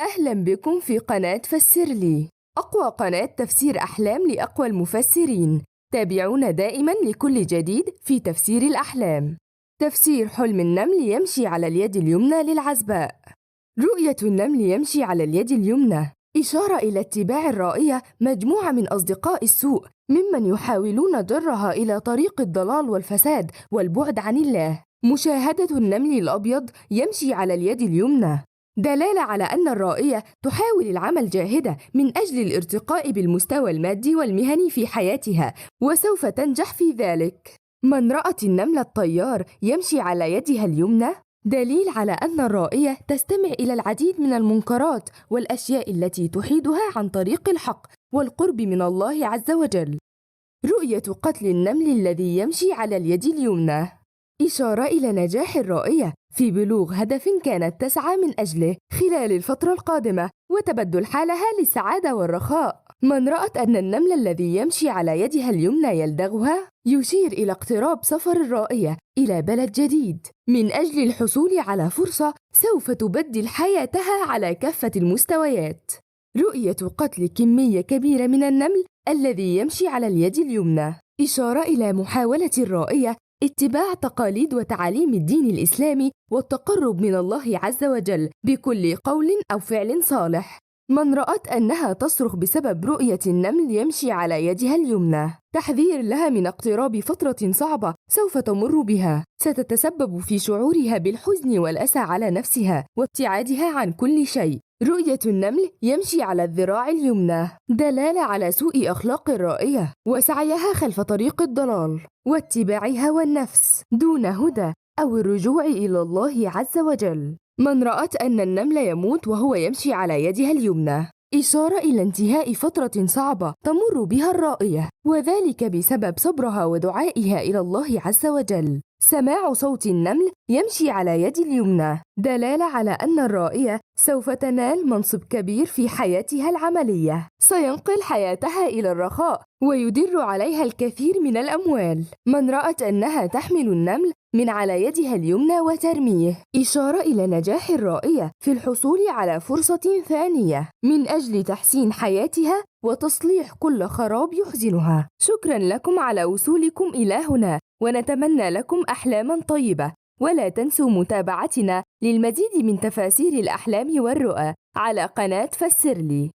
أهلا بكم في قناة فسر لي، أقوى قناة تفسير أحلام لأقوى المفسرين. تابعونا دائما لكل جديد في تفسير الأحلام. تفسير حلم النمل يمشي على اليد اليمنى للعزباء. رؤية النمل يمشي على اليد اليمنى إشارة إلى اتباع الرائية مجموعة من أصدقاء السوء ممن يحاولون جرها إلى طريق الضلال والفساد والبعد عن الله. مشاهدة النمل الأبيض يمشي على اليد اليمنى دلالة على أن الرائية تحاول العمل جاهدة من أجل الارتقاء بالمستوى المادي والمهني في حياتها، وسوف تنجح في ذلك. من رأت النمل الطيار يمشي على يدها اليمنى دليل على أن الرائية تستمع إلى العديد من المنكرات والأشياء التي تحيدها عن طريق الحق والقرب من الله عز وجل. رؤية قتل النمل الذي يمشي على اليد اليمنى إشارة إلى نجاح الرائية في بلوغ هدف كانت تسعى من أجله خلال الفترة القادمة وتبدل حالها للسعادة والرخاء. من رأت أن النمل الذي يمشي على يدها اليمنى يلدغها يشير إلى اقتراب سفر الرائية إلى بلد جديد من أجل الحصول على فرصة سوف تبدل حياتها على كافة المستويات. رؤية قتل كمية كبيرة من النمل الذي يمشي على اليد اليمنى إشارة إلى محاولة الرائية اتباع تقاليد وتعاليم الدين الإسلامي والتقرب من الله عز وجل بكل قول أو فعل صالح. من رأت أنها تصرخ بسبب رؤية النمل يمشي على يدها اليمنى تحذير لها من اقتراب فترة صعبة سوف تمر بها ستتسبب في شعورها بالحزن والأسى على نفسها وابتعادها عن كل شيء. رؤية النمل يمشي على الذراع اليمنى دلالة على سوء أخلاق الرائية وسعيها خلف طريق الضلال واتباع هوى النفس دون هدى أو الرجوع إلى الله عز وجل. من رأت أن النمل يموت وهو يمشي على يدها اليمنى إشارة إلى انتهاء فترة صعبة تمر بها الرائية وذلك بسبب صبرها ودعائها إلى الله عز وجل. سماع صوت النمل يمشي على يد اليمنى دلالة على أن الرائية سوف تنال منصب كبير في حياتها العملية سينقل حياتها إلى الرخاء ويدر عليها الكثير من الأموال. من رأت أنها تحمل النمل من على يدها اليمنى وترميه إشارة إلى نجاح الرائية في الحصول على فرصة ثانية من أجل تحسين حياتها وتصليح كل خراب يحزنها. شكرا لكم على وصولكم إلى هنا ونتمنى لكم أحلاما طيبة، ولا تنسوا متابعتنا للمزيد من تفاسير الأحلام والرؤى على قناة فسر لي.